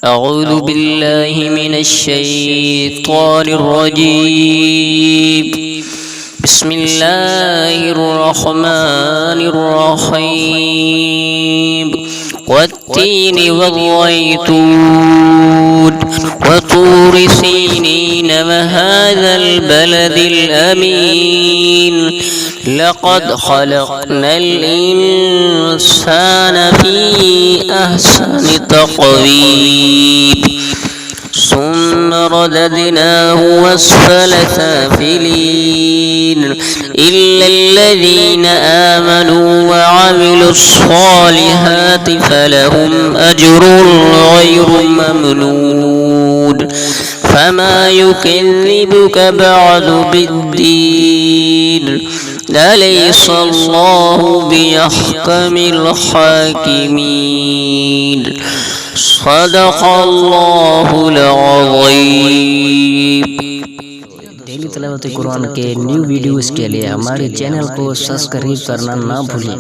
أعوذ بالله من الشيطان الرجيم. بسم الله الرحمن الرحيم. والتين والزيتون وطور سينين وهذا البلد الأمين. لقد خلقنا الإنسان في أحسن تقويم ثم رددناه أسفل سافلين إلا الذين آمنوا وعملوا الصالحات فلهم أجر غير ممنون. فما يكذبك بعد بالدين. أليس الله بأحكم الحاكمين. صدق الله العظيم. डेली तिलावत कुरान के new videos के लिए हमारे चैनल को सब्सक्राइब करना ना भूलें।